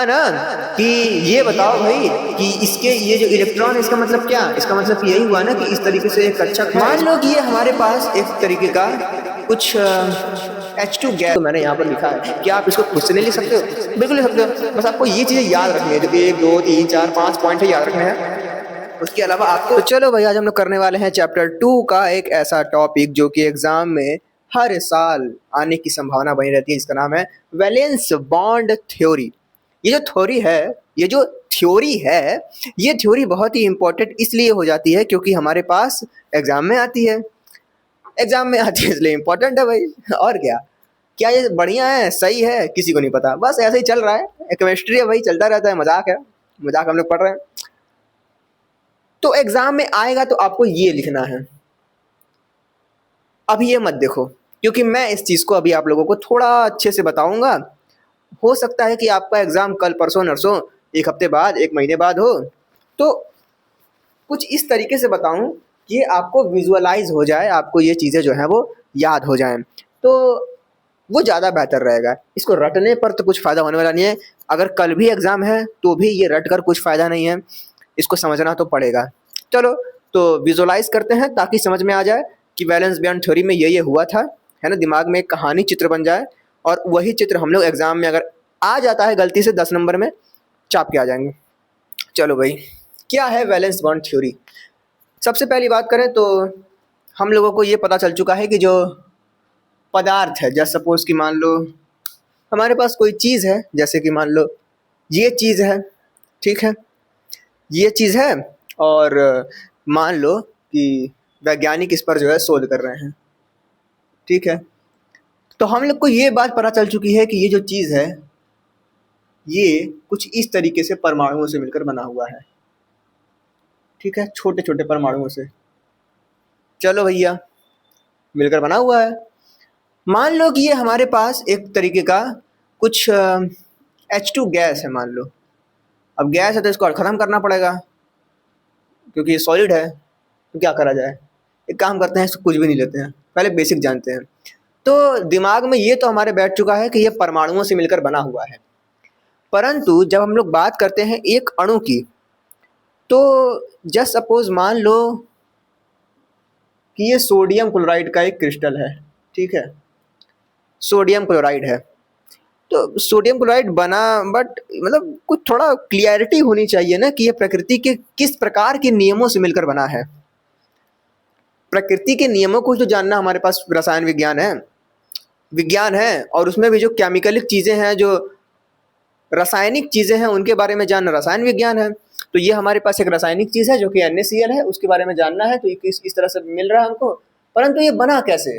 ना कि ये बताओ भाई कि इसके ये जो इलेक्ट्रॉन है इसका मतलब क्या, इसका मतलब यही हुआ ना कि इस तरीके से एक कक्षक है। मान लो कि ये हमारे पास एक तरीके का कुछ H2 गैस, तो मैंने यहाँ पर लिखा है, क्या आप इसको खुद से नहीं लिख सकते हो? बिल्कुल लिख सकते हो, बस आपको ये चीजें याद रखनी है, जो 1 2 3 4 5 पॉइंट है याद रखने हैं। उसके अलावा आपको तो चलो भाई, आज हम लोग करने वाले हैं चैप्टर 2 का एक ऐसा टॉपिक जो कि एग्जाम में हर साल आने की संभावना बनी रहती है, जिसका नाम है वैलेंस बॉन्ड थ्योरी। ये जो थ्योरी है ये जो थ्योरी है ये थ्योरी बहुत ही इंपॉर्टेंट इसलिए हो जाती है क्योंकि हमारे पास एग्जाम में आती है। एग्जाम में आती है इसलिए इंपॉर्टेंट है भाई। और क्या, क्या ये बढ़िया है, सही है, किसी को नहीं पता, बस ऐसे ही चल रहा है। केमिस्ट्री है भाई, चलता रहता है, मजाक है, मजाक हम लोग पढ़ रहे हैं। तो एग्जाम में आएगा तो आपको ये लिखना है। अभी ये मत देखो क्योंकि मैं इस चीज को अभी आप लोगों को थोड़ा अच्छे से बताऊंगा। हो सकता है कि आपका एग्जाम कल परसों नरसों, एक हफ्ते बाद, एक महीने बाद हो, तो कुछ इस तरीके से बताऊं कि आपको विजुअलाइज हो जाए, आपको ये चीज़ें जो हैं वो याद हो जाएं, तो वो ज़्यादा बेहतर रहेगा। इसको रटने पर तो कुछ फ़ायदा होने वाला नहीं है। अगर कल भी एग्ज़ाम है तो भी ये रट कर कुछ फ़ायदा नहीं है, इसको समझना तो पड़ेगा। चलो, तो विजुअलाइज करते हैं ताकि समझ में आ जाए कि वैलेंस बॉन्ड थ्योरी में ये हुआ था, है ना। दिमाग में एक कहानी चित्र बन जाए और वही चित्र हम लोग एग्ज़ाम में अगर आ जाता है गलती से 10 नंबर में चाप के आ जाएंगे। चलो भाई, क्या है वैलेंस बॉन्ड थ्योरी? सबसे पहली बात करें तो हम लोगों को ये पता चल चुका है कि जो पदार्थ है, जैसे सपोज कि मान लो हमारे पास कोई चीज़ है, जैसे कि मान लो ये चीज़ है, ठीक है, ये चीज़ है, और मान लो कि वैज्ञानिक इस पर जो है शोध कर रहे हैं, ठीक है। तो हम लोग को ये बात पता चल चुकी है कि ये जो चीज़ है ये कुछ इस तरीके से परमाणुओं से मिलकर बना हुआ है, ठीक है, छोटे छोटे परमाणुओं से। चलो भैया, मिलकर बना हुआ है। मान लो कि ये हमारे पास एक तरीके का कुछ H2 गैस है, मान लो। अब गैस है तो इसको ख़त्म करना पड़ेगा क्योंकि ये सॉलिड है, तो क्या करा जाए? एक काम करते हैं, इसको कुछ भी नहीं लेते हैं, पहले बेसिक जानते हैं। तो दिमाग में ये तो हमारे बैठ चुका है कि ये परमाणुओं से मिलकर बना हुआ है, परंतु जब हम लोग बात करते हैं एक अणु की, तो जस्ट सपोज मान लो कि ये सोडियम क्लोराइड का एक क्रिस्टल है, ठीक है, सोडियम क्लोराइड है। तो सोडियम क्लोराइड बना, बट मतलब कुछ थोड़ा क्लियरिटी होनी चाहिए ना कि ये प्रकृति के किस प्रकार के नियमों से मिलकर बना है। प्रकृति के नियमों को तो जानना हमारे पास रसायन विज्ञान है, और उसमें भी जो केमिकलिक चीज़ें हैं, जो रासायनिक चीज़ें हैं, उनके बारे में जानना रसायन विज्ञान है। तो ये हमारे पास एक रासायनिक चीज़ है जो कि NaCl है, उसके बारे में जानना है, तो ये इस तरह से मिल रहा है हमको। परंतु ये बना कैसे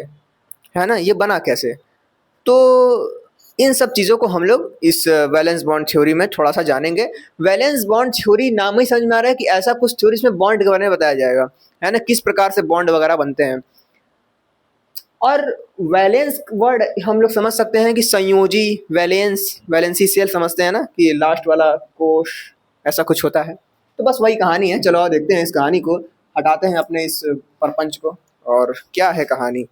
है ना, ये बना कैसे? तो इन सब चीज़ों को हम लोग इस वैलेंस बॉन्ड थ्योरी में थोड़ा सा जानेंगे। वैलेंस बॉन्ड थ्योरी नाम ही समझ में आ रहा है कि ऐसा कुछ थ्योरी इसमें बॉन्ड के बारे में बताया जाएगा, है ना, किस प्रकार से बॉन्ड वगैरह बनते हैं। और वैलेंस वर्ड हम लोग समझ सकते हैं कि संयोजी, वैलेंसी सेल समझते हैं ना, कि लास्ट वाला कोश ऐसा कुछ होता है। तो बस वही कहानी है। चलो देखते हैं इस कहानी को, हटाते हैं अपने इस परपंच को, और क्या है कहानी।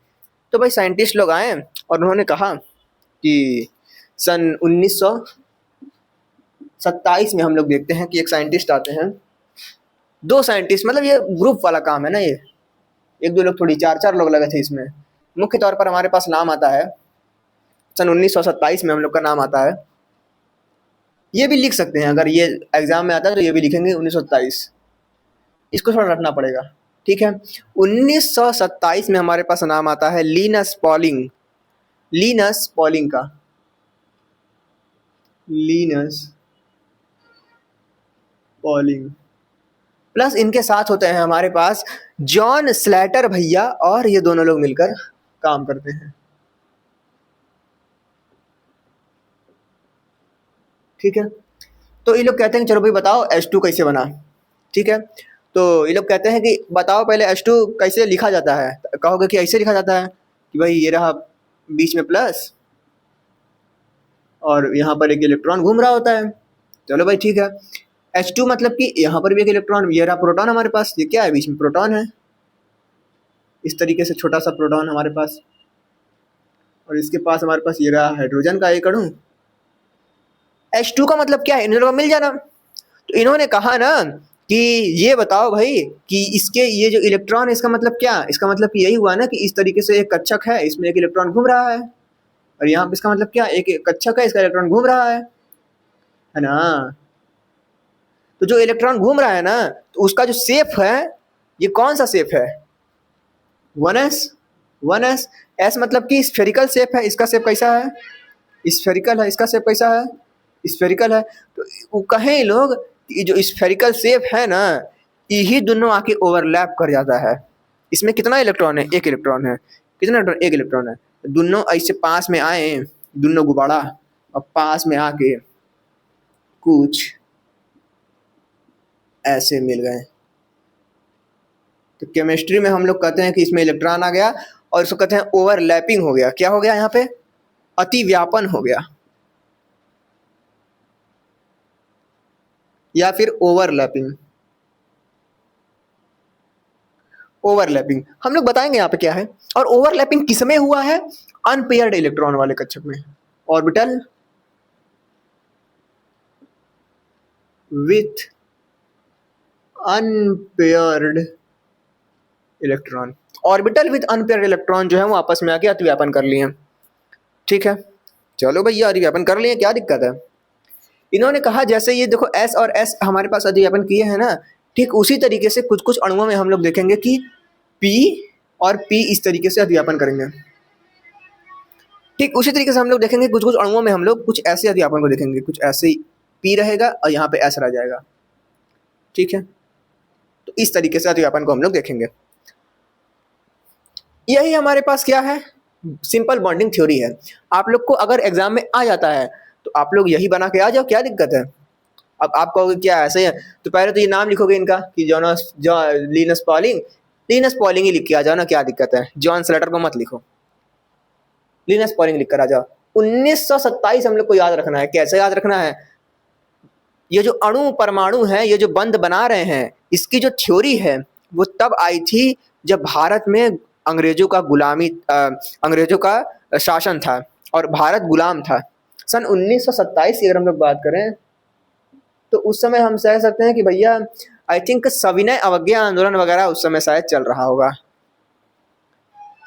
तो भाई साइंटिस्ट लोग आए और उन्होंने कहा कि सन 1927 में हम लोग देखते हैं कि एक साइंटिस्ट आते हैं, दो साइंटिस्ट, मतलब ये ग्रुप वाला काम है ना, ये एक दो लोग थोड़ी, चार चार लोग लगे थे इसमें। मुख्य तौर पर हमारे पास नाम आता है सन 1927 में हम लोग का नाम आता है। ये भी लिख सकते हैं, अगर ये एग्जाम में आता है तो ये भी लिखेंगे 1927, इसको थोड़ा रटना पड़ेगा, ठीक है। 1927 में हमारे पास नाम आता है लीनस पॉलिंग का, लीनस पॉलिंग। प्लस इनके साथ होते हैं हमारे पास जॉन स्लेटर भैया, और ये दोनों लोग मिलकर काम करते हैं, ठीक है। तो ये लोग कहते हैं कि चलो भाई बताओ H2 कैसे बना, ठीक है। तो ये लोग कहते हैं कि बताओ पहले H2 कैसे लिखा जाता है। कहोगे कि ऐसे लिखा जाता है कि भाई ये रहा बीच में प्लस, और यहाँ पर एक इलेक्ट्रॉन घूम रहा होता है। चलो भाई ठीक है, H2 मतलब कि यहाँ पर भी एक इलेक्ट्रॉन, ये रहा प्रोटॉन हमारे पास, ये क्या है, बीच में प्रोटॉन है, इस तरीके से छोटा सा प्रोटॉन हमारे पास, और इसके पास हमारे पास ये रहा हाइड्रोजन का एक अणु, H2 का मतलब क्या है, इन दोनों का मिल जाना। तो इन्होंने कहा ना कि ये बताओ भाई कि इसके ये जो इलेक्ट्रॉन है इसका मतलब क्या, इसका मतलब यही हुआ ना कि इस तरीके से एक कक्षक है, इसमें एक इलेक्ट्रॉन घूम रहा है, और यहाँ पे इसका मतलब क्या, एक कक्षक है, इसका इलेक्ट्रॉन घूम रहा है ना। तो जो इलेक्ट्रॉन घूम रहा है ना, तो उसका जो शेप है, ये कौन सा शेप है, 1s। 1s, एस मतलब कि स्फेरिकल शेप है, इसका शेप कैसा है, स्फेरिकल है, इसका शेप कैसा है, स्फेरिकल है। तो वो कहें लोग कि जो स्फेरिकल शेप है ना, यही दोनों आके ओवरलैप कर जाता है। इसमें कितना इलेक्ट्रॉन है, एक इलेक्ट्रॉन है, कितना इलेक्ट्रॉन, एक इलेक्ट्रॉन है। दोनों ऐसे पास में आए, दोनों गुब्बारा, और पास में आके कुछ ऐसे मिल गए। तो केमिस्ट्री में हम लोग कहते हैं कि इसमें इलेक्ट्रॉन आ गया, और इसको कहते हैं ओवरलैपिंग हो गया। क्या हो गया यहाँ पे, अतिव्यापन हो गया, या फिर ओवरलैपिंग। ओवरलैपिंग हम लोग बताएंगे यहाँ पे क्या है। और ओवरलैपिंग किसमें हुआ है, अनपेयर्ड इलेक्ट्रॉन वाले कक्षक में, orbital with unpaired electron. Orbital with unpaired electron जो है वो आपस में आके अतिव्यापन कर लिए। ठीक है, चलो भैया अतिव्यापन कर लिए, क्या दिक्कत है। इन्होंने कहा जैसे ये देखो S और S हमारे पास अतिव्यापन किए हैं ना, ठीक उसी तरीके से कुछ कुछ अणुओं में हम लोग देखेंगे कि P और P इस तरीके से अतिव्यापन करेंगे। ठीक उसी तरीके से हम लोग देखेंगे कुछ कुछ अणुओं में हम लोग कुछ ऐसे अतिव्यापन को देखेंगे, कुछ ऐसे ही P रहेगा और यहाँ पे S रह जाएगा। ठीक है, तो इस तरीके से अतिव्यापन को हम लोग देखेंगे। यही हमारे पास क्या है, सिंपल बॉन्डिंग थ्योरी है। आप लोग को अगर एग्जाम में आ जाता है तो आप लोग यही बना के आ जाओ, क्या दिक्कत है। अब आप कहोगे क्या ऐसे है, तो पहले तो ये नाम लिखोगे इनका कि लिनस पॉलिंग, लिनस पॉलिंग ही लिख के आ जाओ ना, क्या दिक्कत है। जॉन स्लेटर को मत लिखो, लिनस पॉलिंग लिख कर आ जाओ। 1927 हम लोग को याद रखना है। कैसे याद रखना है, ये जो अणु परमाणु है, ये जो बंध बना रहे हैं, इसकी जो थ्योरी है वो तब आई थी जब भारत में अंग्रेजों का अंग्रेजों का शासन था और भारत गुलाम था। सन 1927 की अगर हम लोग बात करें तो उस समय हम कह सकते हैं कि भैया आई थिंक सविनय अवज्ञा आंदोलन वगैरह उस समय शायद चल रहा होगा।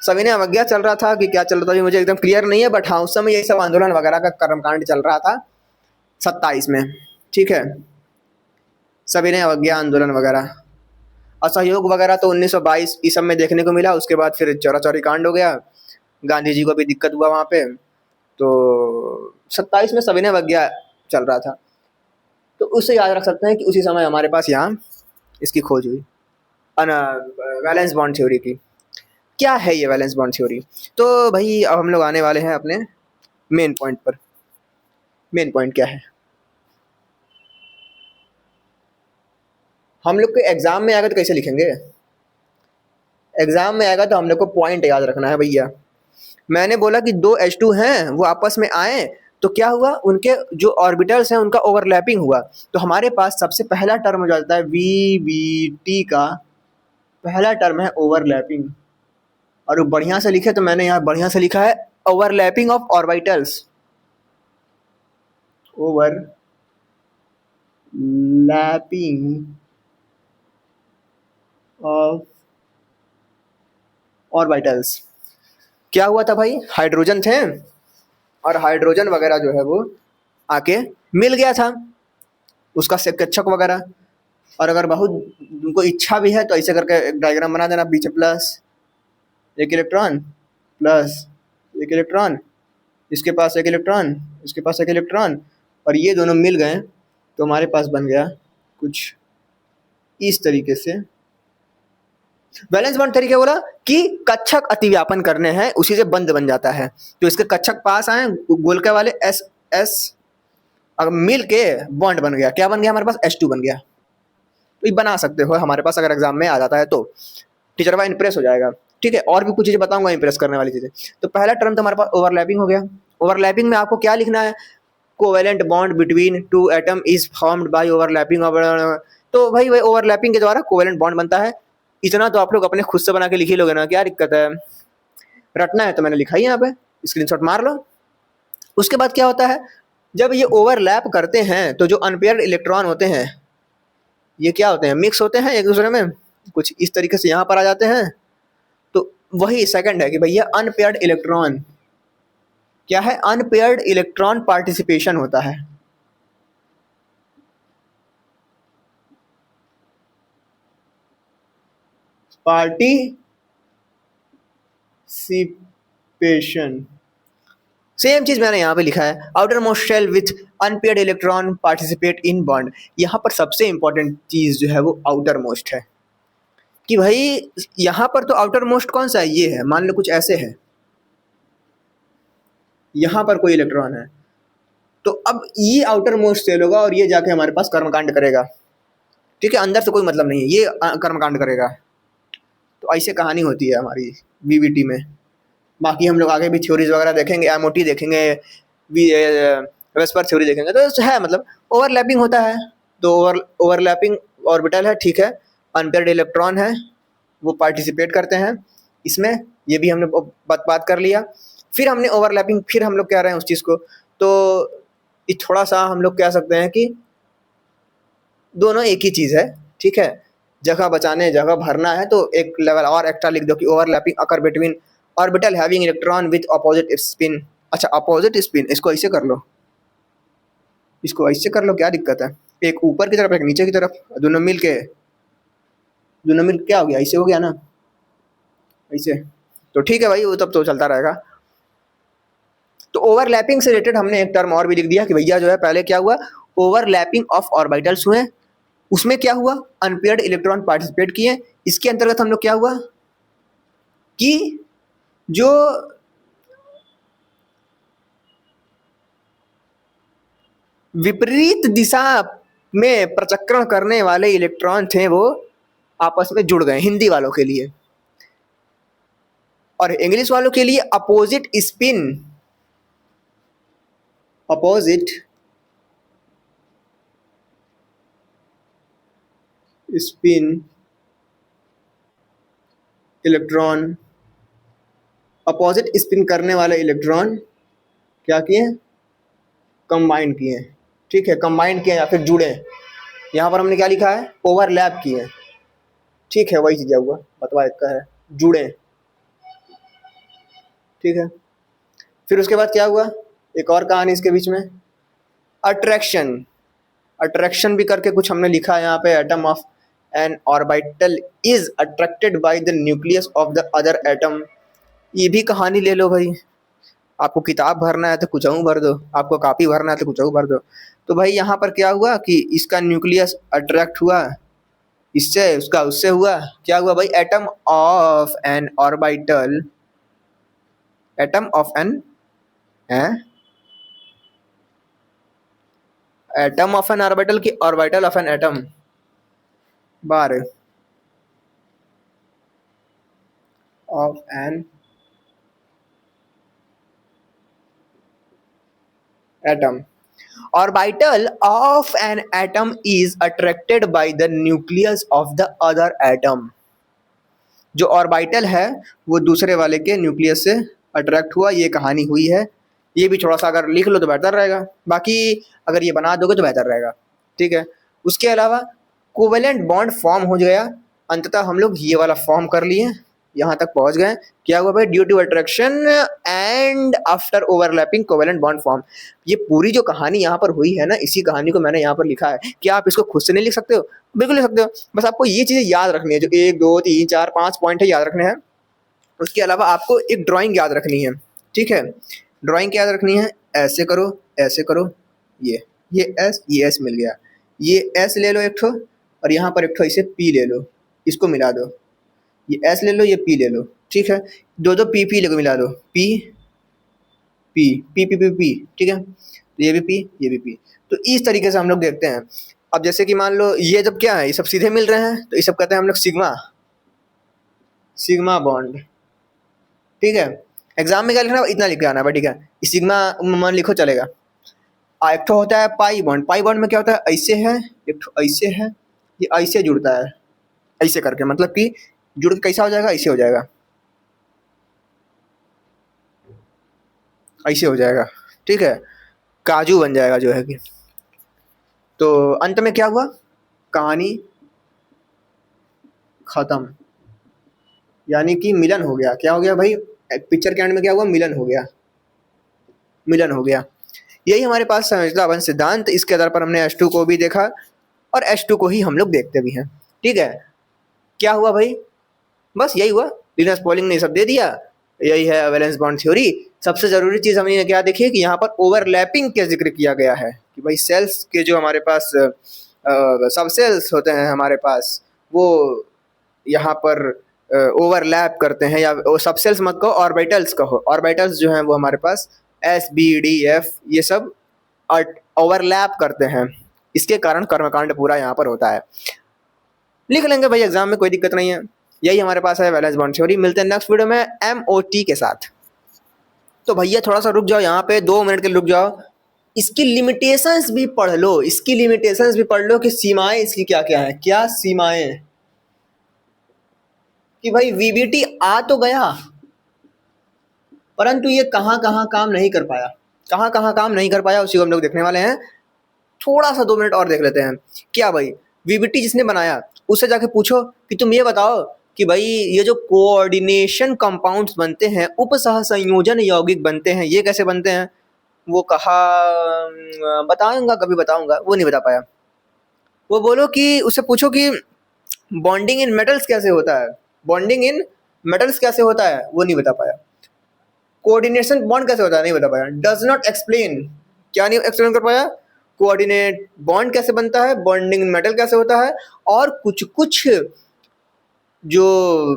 सविनय अवज्ञा चल रहा था कि क्या चल रहा था मुझे एकदम क्लियर नहीं है, बट हाँ उस समय यही सब आंदोलन वगैरह का कर्मकांड चल रहा था 27 में। ठीक है, सविनय अवज्ञा आंदोलन वगैरह, असहयोग वगैरह तो 1922 इस सब में देखने को मिला। उसके बाद फिर चौरा चौरी कांड हो गया, गांधी जी को भी दिक्कत हुआ वहाँ पे। तो 27 में सविनय अवज्ञा चल रहा था, तो उससे याद रख सकते हैं कि उसी समय हमारे पास यहाँ इसकी खोज हुई, वैलेंस बॉन्ड थ्योरी की। क्या है ये वैलेंस बॉन्ड थ्योरी। तो भाई अब हम लोग आने वाले हैं अपने मेन पॉइंट पर। मेन पॉइंट क्या है, हम लोग के एग्जाम में आएगा तो कैसे लिखेंगे। एग्जाम में आएगा तो हम लोग को पॉइंट याद रखना है भैया। मैंने बोला कि दो H2 हैं वो आपस में आए तो क्या हुआ, उनके जो ऑर्बिटल्स हैं उनका ओवरलैपिंग हुआ। तो हमारे पास सबसे पहला टर्म हो जाता है VBT का पहला टर्म है ओवरलैपिंग। और वो बढ़िया से लिखे तो मैंने यहाँ बढ़िया से लिखा है overlapping of orbitals, overlapping of orbitals. क्या हुआ था भाई, हाइड्रोजन थे और हाइड्रोजन वगैरह जो है वो आके मिल गया था उसका कक्षक वगैरह। और अगर बहुत उनको इच्छा भी है तो ऐसे करके एक डायग्राम बना देना, बीच प्लस एक इलेक्ट्रॉन, प्लस एक इलेक्ट्रॉन, इसके पास एक इलेक्ट्रॉन, इसके पास एक इलेक्ट्रॉन, और ये दोनों मिल गए तो हमारे पास बन गया कुछ इस तरीके से। वैलेंस बॉन्ड तरीके बोला कि कक्षक अतिव्यापन करने हैं, उसी से बंध बन जाता है। तो इसके कक्षक पास आए गोलके वाले S S, अगर मिल के बॉन्ड बन गया, क्या बन गया हमारे पास, H2 बन गया। तो ये बना सकते हो हमारे पास, अगर एग्जाम में आ जाता है तो टीचर भाई इंप्रेस हो जाएगा। ठीक है, और भी कुछ चीजें बताऊंगा इंप्रेस करने वाली चीजें। तो पहला टर्म तो हमारे पास ओवरलैपिंग हो गया। ओवरलैपिंग में आपको क्या लिखना है, covalent bond between two atom is formed by overlapping. तो भाई ओवरलैपिंग के द्वारा कोवेलेंट बॉन्ड बनता है। इतना तो आप लोग अपने खुद से बना के लिख ही लोगे ना, क्या दिक्कत है। रटना है तो मैंने लिखा ही यहाँ पे, स्क्रीनशॉट मार लो। उसके बाद क्या होता है, जब ये ओवरलैप करते हैं तो जो अनपेयर्ड इलेक्ट्रॉन होते हैं ये क्या होते हैं, मिक्स होते हैं एक दूसरे में, कुछ इस तरीके से यहाँ पर आ जाते हैं। तो वही सेकंड है कि भैया अनपेयर्ड इलेक्ट्रॉन क्या है, अनपेयर्ड इलेक्ट्रॉन पार्टिसिपेशन होता है। पार्टिसिपेशन सेम चीज मैंने यहाँ पे लिखा है, outer most shell with unpaired electron participate in bond. यहाँ पर सबसे इंपॉर्टेंट चीज जो है वो आउटर मोस्ट है कि भाई यहाँ पर तो आउटर मोस्ट कौन सा है, ये है। मान लो कुछ ऐसे है, यहाँ पर कोई इलेक्ट्रॉन है, तो अब ये आउटर मोस्ट सेल होगा और ये जाके हमारे पास कर्मकांड करेगा। ठीक है, अंदर से कोई मतलब नहीं है, ये कर्मकांड करेगा। तो ऐसे कहानी होती है हमारी वीवीटी में। बाकी हम लोग आगे भी थ्योरीज वगैरह देखेंगे, एमओटी देखेंगे, वेस्पर थ्योरी देखेंगे, तो है मतलब ओवरलैपिंग होता है। तो ओवरलैपिंग ऑर्बिटल है, ठीक है, अनपेयर्ड इलेक्ट्रॉन है, वो पार्टिसिपेट करते हैं इसमें, ये भी हमने बात कर लिया। फिर हमने ओवरलैपिंग, फिर हम लोग कह रहे हैं उस चीज़ को, तो ये थोड़ा सा हम लोग कह सकते हैं कि दोनों एक ही चीज़ है। ठीक है, जगह बचाने जगह भरना है तो एक लेवल और एक्स्ट्रा लिख दो कि overlapping occur between orbital having electron with opposite spin. अच्छा, अपोजिट स्पिन, इसको ऐसे कर लो, इसको ऐसे कर लो, क्या दिक्कत है, एक ऊपर की तरफ एक नीचे की तरफ, दोनों मिल क्या हो गया, ऐसे हो गया ना, ऐसे। तो ठीक है भाई, वो तब तो चलता रहेगा। तो ओवरलैपिंग से रिलेटेड हमने एक टर्म और भी लिख दिया कि भैया जो है पहले क्या हुआ, ओवरलैपिंग ऑफ ऑर्बिटल्स हुए, उसमें क्या हुआ, अनपेयर्ड इलेक्ट्रॉन पार्टिसिपेट किए। इसके अंतर्गत हम लोग क्या हुआ कि जो विपरीत दिशा में प्रचक्रण करने वाले इलेक्ट्रॉन थे वो आपस में जुड़ गए, हिंदी वालों के लिए। और इंग्लिश वालों के लिए opposite spin electron, opposite spin करने वाले इलेक्ट्रॉन क्या किए, कंबाइन किए। ठीक है, कंबाइन किए या फिर जुड़े। यहाँ पर हमने क्या लिखा है, ओवरलैप किए। ठीक है, वही चीज़ हुआ, बतवा एक का है, जुड़े। ठीक है, फिर उसके बाद क्या हुआ, एक और कहानी इसके बीच में, अट्रैक्शन। अट्रैक्शन भी करके कुछ हमने लिखा है यहाँ पे, atom of an orbital is attracted by the nucleus of the other atom. ये भी कहानी ले लो भाई, आपको किताब भरना है तो कुछ भर दो, आपको कॉपी भरना है तो कुछ भर दो। तो भाई यहाँ पर क्या हुआ कि इसका न्यूक्लियस अट्रैक्ट हुआ इससे, उसका उससे हुआ, क्या हुआ भाई, atom of an orbital, atom of an atom of an orbital की ऑर्बिटल ऑफ एन एटम बार of an atom, orbital of an atom is attracted by the nucleus of the other atom। जो orbital है वो दूसरे वाले के nucleus से attract हुआ, ये कहानी हुई है। ये भी थोड़ा सा अगर लिख लो तो बेहतर रहेगा, बाकी अगर ये बना दोगे तो बेहतर रहेगा। ठीक है, उसके अलावा कोवेलेंट बॉन्ड फॉर्म हो गया, अंततः हम लोग ये वाला फॉर्म कर लिए, यहाँ तक पहुँच गए। क्या हुआ भाई, due to attraction and after overlapping covalent bond form. ये पूरी जो कहानी यहाँ पर हुई है ना, इसी कहानी को मैंने यहाँ पर लिखा है। क्या आप इसको खुद से नहीं लिख सकते हो, बिल्कुल लिख सकते हो, बस आपको ये चीज़ें याद रखनी है, जो 1 2 3 4 5 पॉइंट है याद रखने हैं। उसके अलावा आपको एक ड्राइंग याद रखनी है। ठीक है, ड्राइंग क्या याद रखनी है, ऐसे करो ऐसे करो, ये एस मिल गया, ये एस ले लो एक ठो, और यहाँ पर एक ठो इसे पी ले लो, इसको मिला दो, ये एस ले लो, ये पी ले लो। ठीक है, दो दो पी ले मिला दो, P P P P P P. ठीक है, तो ये भी पी, ये भी पी। तो इस तरीके से हम लोग देखते हैं। अब जैसे कि मान लो ये जब क्या है, ये सब सीधे मिल रहे हैं, तो ये सब कहते हैं हम लोग सिग्मा बॉन्ड। ठीक है, एग्जाम में क्या लिखना है, इतना लिख के आना है। ठीक है, सिग्मा मान लिखो चलेगा। एक ठो होता है पाई बॉन्ड, पाई बॉन्ड में क्या होता है, ऐसे है, एक ठो ऐसे है, ये ऐसे जुड़ता है, ऐसे करके, मतलब कि जुड़ के कैसा हो जाएगा, ऐसे हो जाएगा, ऐसे हो जाएगा। ठीक है, काजू बन जाएगा जो है कि। तो अंत में क्या हुआ, कहानी खत्म, यानी कि मिलन हो गया। क्या हो गया भाई, पिक्चर के एंड में क्या हुआ, मिलन हो गया, मिलन हो गया। यही हमारे पास समझौता बंध सिद्धांत, इसके आधार पर हमने H2 को भी देखा और H2 को ही हम लोग देखते भी हैं। ठीक है, क्या हुआ भाई, बस यही हुआ, लिनस पॉलिंग ने सब दे दिया, यही है वैलेंस बॉन्ड थ्योरी। सबसे जरूरी चीज हमने क्या देखी कि यहाँ पर ओवरलैपिंग का जिक्र किया गया है कि भाई सेल्स के जो हमारे पास सब सेल्स होते हैं हमारे पास, वो यहाँ पर ओवरलैप करते हैं, या सब सेल्स मत कहो, ऑर्बिटल्स कहो, ऑर्बिटल्स जो हैं वो हमारे पास S B D F ये सब ओवरलैप करते हैं, इसके कारण कर्मकांड पूरा यहाँ पर होता है। लिख लेंगे भाई एग्जाम में, कोई दिक्कत नहीं है। यही हमारे पास है वैलेंस बॉन्ड थ्योरी। मिलते हैं नेक्स्ट वीडियो में MOT के साथ। तो भैया थोड़ा सा रुक जाओ, यहाँ पे 2 मिनट के लिए रुक जाओ, इसकी लिमिटेशंस भी पढ़ लो, इसकी लिमिटेशंस भी पढ़ लो कि सीमाएं इसकी क्या क्या है, क्या सीमाएं, कि भाई VBT आ तो गया परंतु ये कहाँ कहाँ काम नहीं कर पाया, कहाँ कहाँ काम नहीं कर पाया, उसी को हम लोग देखने वाले हैं। थोड़ा सा 2 मिनट और देख लेते हैं। क्या भाई, VBT जिसने बनाया उससे जाके पूछो कि तुम ये बताओ कि भाई ये जो कोऑर्डिनेशन कंपाउंड्स बनते हैं, उपसह संयोजन यौगिक बनते हैं, ये कैसे बनते हैं, वो कहा बताऊंगा, कभी बताऊंगा, वो नहीं बता पाया। वो बोलो कि उससे पूछो कि बॉन्डिंग इन मेटल्स कैसे होता है, बॉन्डिंग इन मेटल्स कैसे होता है, वो नहीं बता पाया। कोऑर्डिनेशन बॉन्ड कैसे होता है, नहीं बता पाया। डज नॉट एक्सप्लेन, क्या नहीं एक्सप्लेन कर पाया, कोऑर्डिनेट बॉन्ड कैसे बनता है, बॉन्डिंग मेटल कैसे होता है, और कुछ कुछ जो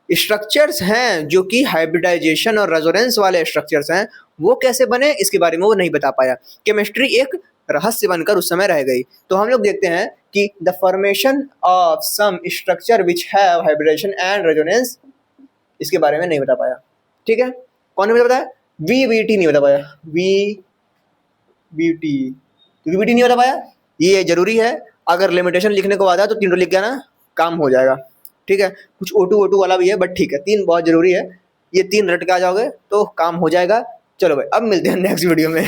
स्ट्रक्चर्स हैं जो कि हाइब्रिडाइजेशन और रेजोनेंस वाले स्ट्रक्चर्स हैं, वो कैसे बने, इसके बारे में वो नहीं बता पाया। केमिस्ट्री एक रहस्य बनकर उस समय रह गई। तो हम लोग देखते हैं कि the formation of some structure which have hybridisation and resonance, इसके बारे में नहीं बता पाया। ठीक है, कौन ने बताया, VBT नहीं बता पाया, VBT, VBT नहीं बता पाया। ये जरूरी है, अगर लिमिटेशन लिखने को आता है तो 3 लिख गया ना, काम हो जाएगा। ठीक है, कुछ O2 वाला भी है, बट ठीक है, 3 बहुत जरूरी है, ये 3 रट के आ जाओगे तो काम हो जाएगा। चलो भाई, अब मिलते हैं नेक्स्ट वीडियो में।